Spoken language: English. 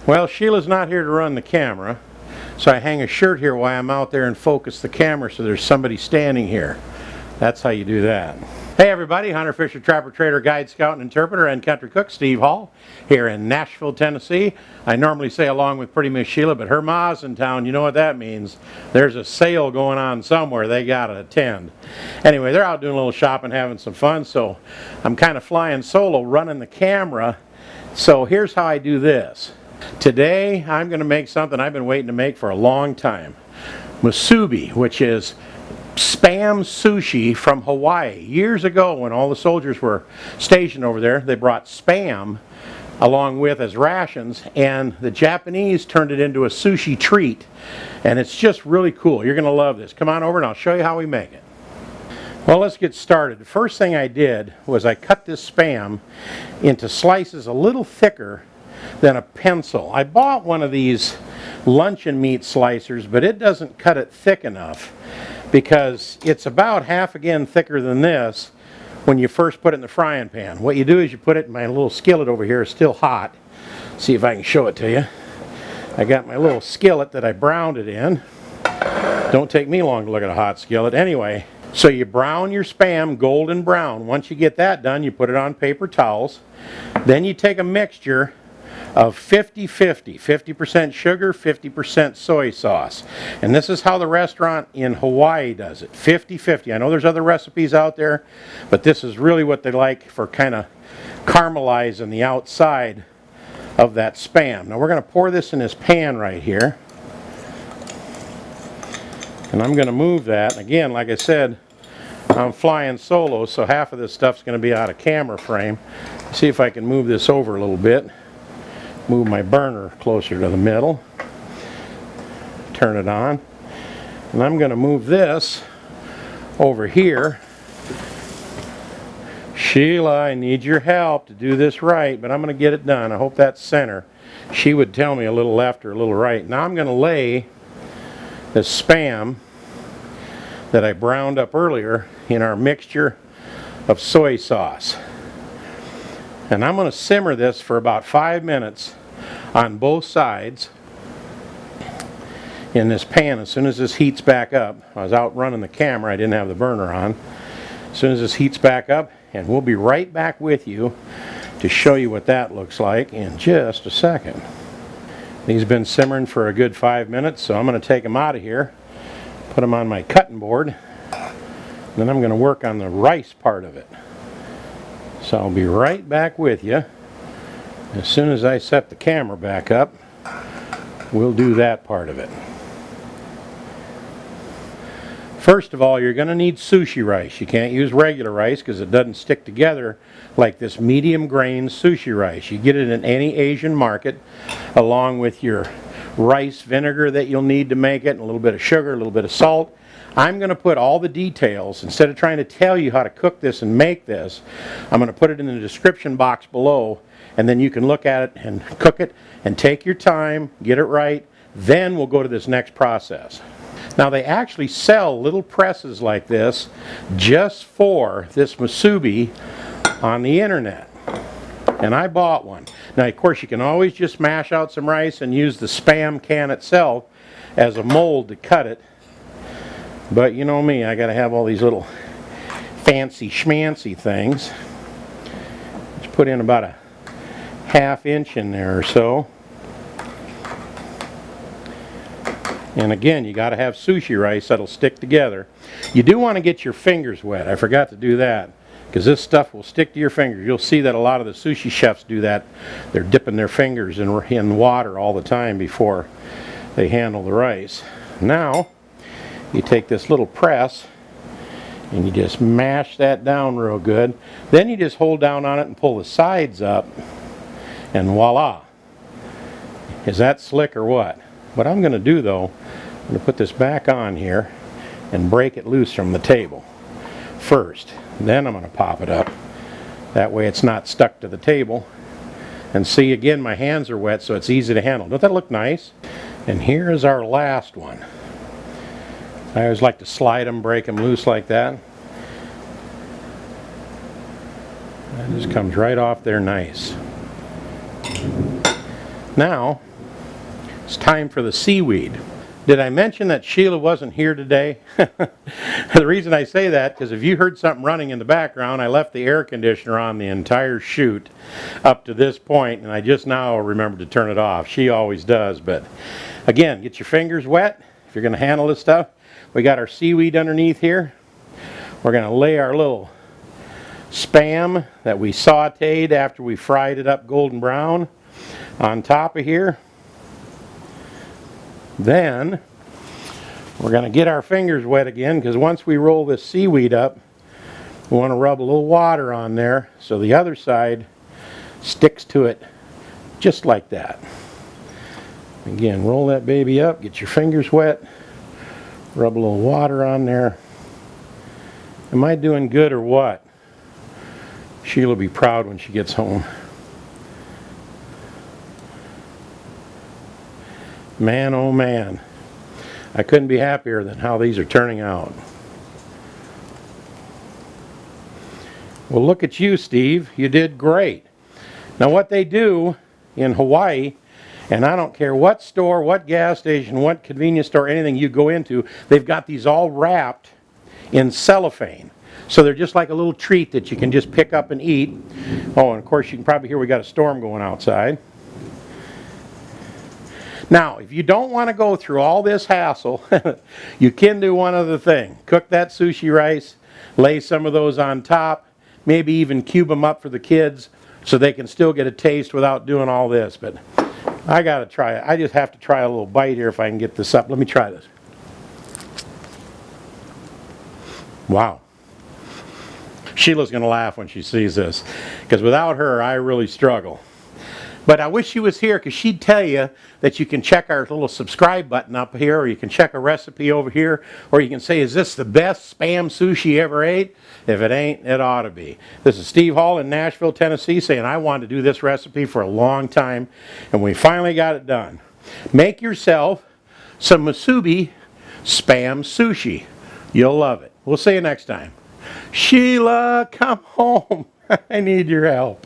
Well, Sheila's not here to run the camera, so I hang a shirt here while I'm out there and focus the camera so there's somebody standing here. That's how you do that. Hey everybody, hunter, fisher, trapper, trader, guide, scout, and interpreter, and country cook Steve Hall here in Nashville, Tennessee. I normally say along with Pretty Miss Sheila, but her ma's in town. You know what that means. There's a sale going on somewhere. They got to attend. Anyway, they're out doing a little shopping, having some fun, so I'm kind of flying solo, running the camera. So here's how I do this. Today, I'm going to make something I've been waiting to make for a long time. Musubi, which is Spam sushi from Hawaii. Years ago, when all the soldiers were stationed over there, they brought Spam along with as rations, and the Japanese turned it into a sushi treat, and it's just really cool. You're going to love this. Come on over and I'll show you how we make it. Well, let's get started. The first thing I did was I cut this Spam into slices a little thicker than a pencil. I bought one of these luncheon meat slicers, but it doesn't cut it thick enough, because it's about half again thicker than this when you first put it in the frying pan. What you do is you put it in my little skillet over here. It's still hot. See if I can show it to you. I got my little skillet that I browned it in. Don't take me long to look at a hot skillet. Anyway, so you brown your Spam golden brown. Once you get that done, you put it on paper towels. Then you take a mixture of 50-50, 50% sugar, 50% soy sauce. And this is how the restaurant in Hawaii does it, 50-50. I know there's other recipes out there, but this is really what they like for kind of caramelizing the outside of that Spam. Now we're going to pour this in this pan right here. And I'm going to move that. Again, like I said, I'm flying solo, so half of this stuff's going to be out of camera frame. See if I can move this over a little bit. Move my burner closer to the middle. Turn it on. And I'm going to move this over here. Sheila, I need your help to do this right, but I'm going to get it done. I hope that's center. She would tell me a little left or a little right. Now I'm going to lay the Spam that I browned up earlier in our mixture of soy sauce. And I'm going to simmer this for about 5 minutes on both sides in this pan. As soon as this heats back up, I was out running the camera, I didn't have the burner on. As soon as this heats back up, and we'll be right back with you to show you what that looks like in just a second. These have been simmering for a good 5 minutes, so I'm going to take them out of here, put them on my cutting board, then I'm going to work on the rice part of it. So I'll be right back with you. As soon as I set the camera back up, we'll do that part of it. First of all, you're going to need sushi rice. You can't use regular rice because it doesn't stick together like this medium grain sushi rice. You get it in any Asian market along with your rice vinegar that you'll need to make it, and a little bit of sugar, a little bit of salt. I'm going to put all the details, instead of trying to tell you how to cook this and make this, I'm going to put it in the description box below, and then you can look at it and cook it and take your time, get it right, then we'll go to this next process. Now they actually sell little presses like this just for this Musubi on the internet, and I bought one. Now of course you can always just mash out some rice and use the Spam can itself as a mold to cut it. But you know me, I got to have all these little fancy schmancy things. Just put in about a ½ inch in there or so. And again, you got to have sushi rice that'll stick together. You do want to get your fingers wet. I forgot to do that, because this stuff will stick to your fingers. You'll see that a lot of the sushi chefs do that. They're dipping their fingers in water all the time before they handle the rice. Now you take this little press and you just mash that down real good. Then you just hold down on it and pull the sides up, and voila. Is that slick or what? What I'm going to do though, I'm going to put this back on here and break it loose from the table first. Then I'm going to pop it up. That way it's not stuck to the table. And see, again, my hands are wet, so it's easy to handle. Don't that look nice? And here is our last one. I always like to slide them, break them loose like that. That just comes right off there nice. Now, It's time for the seaweed. Did I mention that Sheila wasn't here today? The reason I say that, because if you heard something running in the background, I left the air conditioner on the entire chute up to this point, and I just now remembered to turn it off. She always does, but again, get your fingers wet if you're going to handle this stuff. We got our seaweed underneath here. We're going to lay our little Spam that we sauteed after we fried it up golden brown on top of here. Then we're going to get our fingers wet again, because once we roll this seaweed up, we want to rub a little water on there so the other side sticks to it just like that. Again, roll that baby up, get your fingers wet, rub a little water on there. Am I doing good or what? Sheila will be proud when she gets home. Man, oh man, I couldn't be happier than how these are turning out. Well, look at you, Steve. You did great. Now, what they do in Hawaii, and I don't care what store, what gas station, what convenience store, anything you go into, they've got these all wrapped in cellophane. So they're just like a little treat that you can just pick up and eat. Oh, and of course you can probably hear we got a storm going outside. Now, if you don't want to go through all this hassle, you can do one other thing. Cook that sushi rice, lay some of those on top, maybe even cube them up for the kids so they can still get a taste without doing all this. But I got to try it. I just have to try a little bite here if I can get this up. Let me try this. Wow. Sheila's going to laugh when she sees this, because without her, I really struggle. But I wish she was here, because she'd tell you that you can check our little subscribe button up here, or you can check a recipe over here, or you can say, is this the best Spam sushi you ever ate? If it ain't, it ought to be. This is Steve Hall in Nashville, Tennessee, saying I wanted to do this recipe for a long time, and we finally got it done. Make yourself some Musubi Spam sushi. You'll love it. We'll see you next time. Sheila, come home. I need your help.